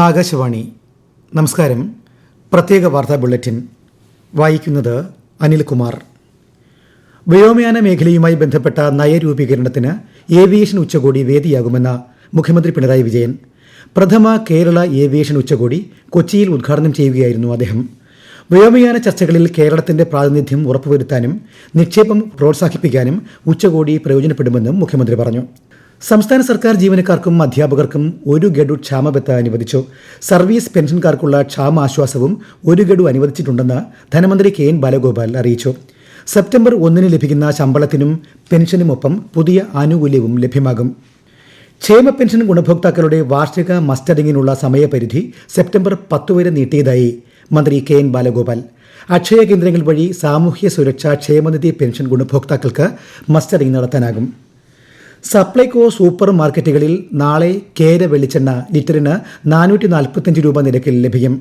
ആകാശവാണി. നമസ്കാരം. പ്രത്യേക വാർത്താ ബുള്ളറ്റിൻ വായിക്കുന്നത് അനിൽകുമാർ. വ്യോമയാന മേഖലയുമായി ബന്ധപ്പെട്ട നയരൂപീകരണത്തിന് ഏവിയേഷൻ ഉച്ചകോടി വേദിയാകുമെന്ന് മുഖ്യമന്ത്രി പിണറായി വിജയൻ. പ്രഥമ കേരള ഏവിയേഷൻ ഉച്ചകോടി കൊച്ചിയിൽ ഉദ്ഘാടനം ചെയ്യുകയായിരുന്നു അദ്ദേഹം. വ്യോമയാന ചർച്ചകളിൽ കേരളത്തിന്റെ പ്രാതിനിധ്യം ഉറപ്പുവരുത്താനും നിക്ഷേപം പ്രോത്സാഹിപ്പിക്കാനും ഉച്ചകോടി പ്രയോജനപ്പെടുമെന്നും മുഖ്യമന്ത്രി പറഞ്ഞു. സംസ്ഥാന സർക്കാർ ജീവനക്കാർക്കും അധ്യാപകർക്കും 1 ഗഡു ക്ഷാമബത്ത അനുവദിച്ചു. സർവീസ് പെൻഷൻകാർക്കുള്ള ക്ഷാമാശ്വാസവും 1 ഗഡു അനുവദിച്ചിട്ടുണ്ടെന്ന് ധനമന്ത്രി കെ എൻ ബാലഗോപാൽ അറിയിച്ചു. സെപ്റ്റംബർ 1 ലഭിക്കുന്ന ശമ്പളത്തിനും പെൻഷനുമൊപ്പം പുതിയ ആനുകൂല്യവും ലഭ്യമാകും. ക്ഷേമ പെൻഷൻ ഗുണഭോക്താക്കളുടെ വാർഷിക മസ്റ്ററിംഗിനുള്ള സമയപരിധി സെപ്റ്റംബർ 10 വരെ നീട്ടിയതായി മന്ത്രി കെ എൻ ബാലഗോപാൽ. അക്ഷയ കേന്ദ്രങ്ങൾ വഴി സാമൂഹ്യ സുരക്ഷാ ക്ഷേമനിധി പെൻഷൻ ഗുണഭോക്താക്കൾക്ക് മസ്റ്ററിംഗ് നടത്താനാകും. സപ്ലൈകോ സൂപ്പർ മാർക്കറ്റുകളിൽ നാളെ കേര വെളിച്ചെണ്ണ ലിറ്ററിന് 445 രൂപ നിരക്കിൽ ലഭിക്കും.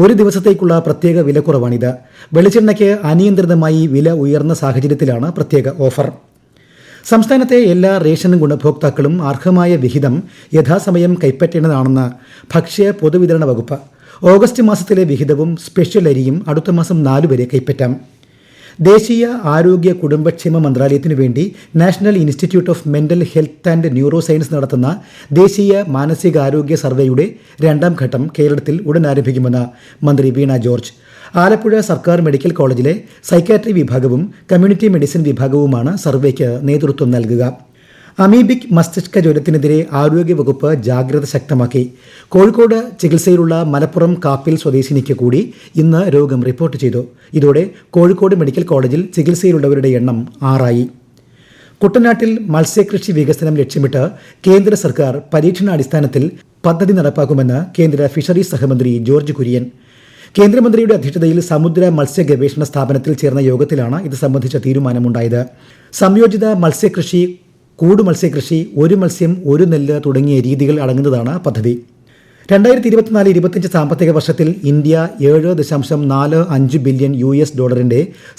ഒരു ദിവസത്തേക്കുള്ള പ്രത്യേക വിലക്കുറവാണിത്. വെളിച്ചെണ്ണയ്ക്ക് അനിയന്ത്രിതമായി വില ഉയർന്ന സാഹചര്യത്തിലാണ് പ്രത്യേക ഓഫർ. സംസ്ഥാനത്തെ എല്ലാ റേഷൻ ഗുണഭോക്താക്കളും അർഹമായ വിഹിതം യഥാസമയം കൈപ്പറ്റേണ്ടതാണെന്ന് ഭക്ഷ്യ പൊതുവിതരണ വകുപ്പ്. ഓഗസ്റ്റ് മാസത്തിലെ വിഹിതവും സ്പെഷ്യൽ അരിയും അടുത്ത മാസം 4 വരെ കൈപ്പറ്റാം. ദേശീയ ആരോഗ്യ കുടുംബക്ഷേമ മന്ത്രാലയത്തിനു വേണ്ടി national institute of mental health and neuro science നടത്തുന്ന ദേശീയ മാനസികാരോഗ്യ സർവേയുടെ 2ാം ഘട്ടം കേരളത്തിൽ ഉടൻ ആരംഭിക്കുമെന്ന് മന്ത്രി വീണ ജോർജ്. ആലപ്പുഴ സർക്കാർ മെഡിക്കൽ കോളേജിലെ സൈക്കാട്രി വിഭാഗവും കമ്മ്യൂണിറ്റി മെഡിസിൻ വിഭാഗവുമാണ് സർവേക്ക് നേതൃത്വം നൽകുക. അമീബിക് മസ്തിഷ്ക ജ്വരത്തിനെതിരെ ആരോഗ്യവകുപ്പ് ജാഗ്രത ശക്തമാക്കി. കോഴിക്കോട് ചികിത്സയിലുള്ള മലപ്പുറം കാപ്പിൽ സ്വദേശിനിക്ക് കൂടി ഇന്ന് രോഗം റിപ്പോർട്ട് ചെയ്തു. ഇതോടെ കോഴിക്കോട് മെഡിക്കൽ കോളേജിൽ ചികിത്സയിലുള്ളവരുടെ എണ്ണം 6ആയി. കുട്ടനാട്ടിൽ മത്സ്യകൃഷി വികസനം ലക്ഷ്യമിട്ട് കേന്ദ്ര സർക്കാർ പരീക്ഷണാടിസ്ഥാനത്തിൽ പദ്ധതി നടപ്പാക്കുമെന്ന് കേന്ദ്ര ഫിഷറീസ് സഹമന്ത്രി ജോർജ് കുര്യൻ. കേന്ദ്രമന്ത്രിയുടെ അധ്യക്ഷതയിൽ സമുദ്ര മത്സ്യ ഗവേഷണ സ്ഥാപനത്തിൽ ചേർന്ന യോഗത്തിലാണ് ഇത് സംബന്ധിച്ച തീരുമാനമുണ്ടായത്. സംയോജിത മത്സ്യകൃഷി, കൂട് മത്സ്യകൃഷി, ഒരു മത്സ്യം ഒരു നെല്ല് തുടങ്ങിയ രീതികൾ അടങ്ങുന്നതാണ് പദ്ധതി. 2024-25 സാമ്പത്തിക വർഷത്തിൽ ഇന്ത്യ $7.45 ബില്യൺ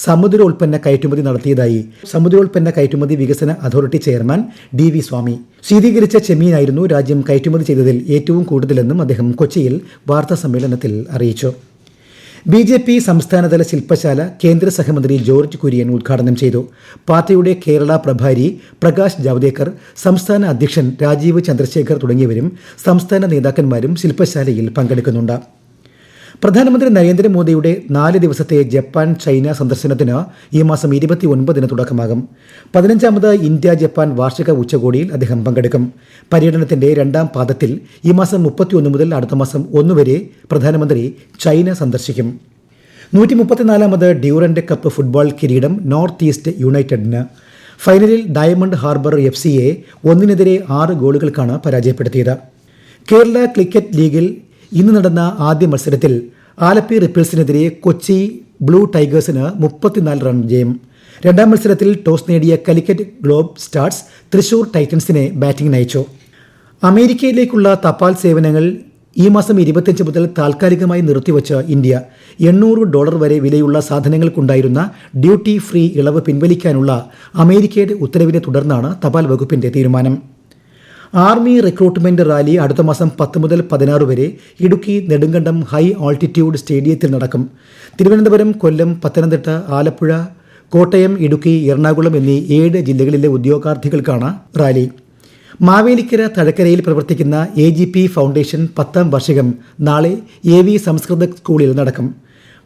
സമുദ്രോൽപ്പന്ന കയറ്റുമതി നടത്തിയതായി സമുദ്രോൽപ്പന്ന കയറ്റുമതി വികസന അതോറിറ്റി ചെയർമാൻ DV സ്വാമി. ശീതീകരിച്ച ചെമ്മീനായിരുന്നു രാജ്യം കയറ്റുമതി ചെയ്തതിൽ ഏറ്റവും കൂടുതലെന്നും അദ്ദേഹം കൊച്ചിയിൽ വാർത്താസമ്മേളനത്തിൽ അറിയിച്ചു. BJP സംസ്ഥാനതല ശില്പശാല കേന്ദ്ര സഹമന്ത്രി ജോർജ് കുര്യൻ ഉദ്ഘാടനം ചെയ്തു. പാർട്ടിയുടെ കേരള പ്രഭാരി പ്രകാശ് ജാവ്ദേക്കർ, സംസ്ഥാന അധ്യക്ഷൻ രാജീവ് ചന്ദ്രശേഖർ തുടങ്ങിയവരും സംസ്ഥാന നേതാക്കന്മാരും ശില്പശാലയിൽ പങ്കെടുക്കുന്നുണ്ട്. പ്രധാനമന്ത്രി നരേന്ദ്രമോദിയുടെ 4 ദിവസത്തെ ജപ്പാൻ ചൈന സന്ദർശനത്തിന് ഈ മാസം 29 തുടക്കമാകും. 15ാമത് ഇന്ത്യ ജപ്പാൻ വാർഷിക ഉച്ചകോടിയിൽ അദ്ദേഹം പങ്കെടുക്കും. പര്യടനത്തിന്റെ 2ാം പാദത്തിൽ ഈ മാസം 31 മുതൽ അടുത്ത മാസം 1 വരെ പ്രധാനമന്ത്രി ചൈന സന്ദർശിക്കും. 134ാമത് ഡ്യൂറന്റ് കപ്പ് ഫുട്ബോൾ കിരീടം നോർത്ത് ഈസ്റ്റ് യുണൈറ്റഡിന്. ഫൈനലിൽ ഡയമണ്ട് ഹാർബർ FCയെ 1-6 ഗോളുകൾക്കാണ് പരാജയപ്പെടുത്തിയത്. കേരള ക്രിക്കറ്റ് ലീഗിൽ ഇന്ന് നടന്ന ആദ്യ മത്സരത്തിൽ ആലപ്പി റിപ്പിൾസിനെതിരെ കൊച്ചി ബ്ലൂ ടൈഗേഴ്സിന് 34 റൺ ജയം. 2ാം മത്സരത്തിൽ ടോസ് നേടിയ കാലിക്കറ്റ് ഗ്ലോബ് സ്റ്റാർസ് തൃശൂർ ടൈറ്റൻസിനെ ബാറ്റിംഗിന് അയച്ചു. അമേരിക്കയിലേക്കുള്ള തപാൽ സേവനങ്ങൾ ഈ മാസം 25 മുതൽ താൽക്കാലികമായി നിർത്തിവച്ച ഇന്ത്യ $800 വരെ വിലയുള്ള സാധനങ്ങൾക്കുണ്ടായിരുന്ന ഡ്യൂട്ടി ഫ്രീ ഇളവ് പിൻവലിക്കാനുള്ള അമേരിക്കയുടെ ഉത്തരവിനെ തുടർന്നാണ് തപാൽ വകുപ്പിന്റെ തീരുമാനം. ആർമി റിക്രൂട്ട്മെന്റ് റാലി അടുത്ത മാസം 10 മുതൽ 16 വരെ ഇടുക്കി നെടുങ്കണ്ടം ഹൈ ആൾട്ടിറ്റ്യൂഡ് സ്റ്റേഡിയത്തിൽ നടക്കും. തിരുവനന്തപുരം, കൊല്ലം, പത്തനംതിട്ട, ആലപ്പുഴ, കോട്ടയം, ഇടുക്കി, എറണാകുളം എന്നീ 7 ജില്ലകളിലെ ഉദ്യോഗാർത്ഥികൾക്കാണ് റാലി. മാവേലിക്കര തഴക്കരയിൽ പ്രവർത്തിക്കുന്ന AGP ഫൗണ്ടേഷൻ 10ാം വാർഷികം നാളെ AV സംസ്കൃത സ്കൂളിൽ നടക്കും.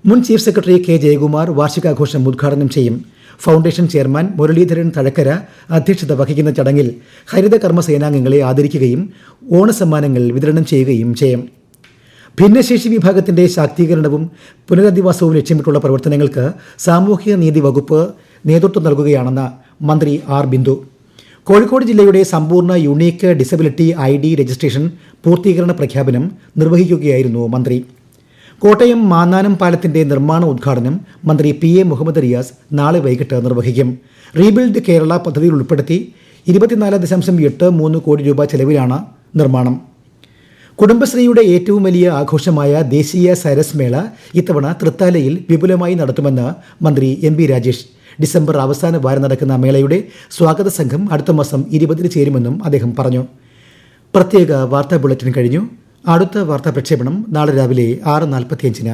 മുൻ ചീഫ് സെക്രട്ടറി K ജയകുമാർ വാർഷികാഘോഷം ഉദ്ഘാടനം ചെയ്യും. ഫൗണ്ടേഷൻ ചെയർമാൻ മുരളീധരൻ തഴക്കര അധ്യക്ഷത വഹിക്കുന്ന ചടങ്ങിൽ ഹരിതകർമ്മ സേനാംഗങ്ങളെ ആദരിക്കുകയും ഓണസമ്മാനങ്ങൾ വിതരണം ചെയ്യുകയും ചെയ്യും. ഭിന്നശേഷി വിഭാഗത്തിന്റെ ശാക്തീകരണവും പുനരധിവാസവും ലക്ഷ്യമിട്ടുള്ള പ്രവർത്തനങ്ങൾക്ക് സാമൂഹ്യ നീതി വകുപ്പ് നേതൃത്വം നൽകുകയാണെന്ന് മന്ത്രി R ബിന്ദു. കോഴിക്കോട് ജില്ലയുടെ സമ്പൂർണ്ണ യുണീക്ക് ഡിസബിലിറ്റി ID രജിസ്ട്രേഷൻ പൂർത്തീകരണ പ്രഖ്യാപനം നിർവഹിക്കുകയായിരുന്നു മന്ത്രി. കോട്ടയം മാന്നാനം പാലത്തിന്റെ നിർമ്മാണ ഉദ്ഘാടനം മന്ത്രി PA മുഹമ്മദ് റിയാസ് നാളെ വൈകിട്ട് നിർവഹിക്കും. റീബിൽഡ് കേരള പദ്ധതിയിൽ ഉൾപ്പെടുത്തി 24.83 കോടി രൂപ ചെലവിലാണ് നിർമ്മാണം. കുടുംബശ്രീയുടെ ഏറ്റവും വലിയ ആഘോഷമായ ദേശീയ സരസ് മേള ഇത്തവണ തൃത്താലയിൽ വിപുലമായി നടത്തുമെന്ന് മന്ത്രി MB രാജേഷ്. ഡിസംബർ അവസാന വാരം നടക്കുന്ന മേളയുടെ സ്വാഗത സംഘം അടുത്ത മാസം 20 ചേരുമെന്നും അദ്ദേഹം പറഞ്ഞു. പ്രത്യേക വാർത്താ ബുള്ളറ്റിൻ കഴിഞ്ഞു. അടുത്ത വാർത്താ പ്രക്ഷേപണം നാളെ രാവിലെ 6:45.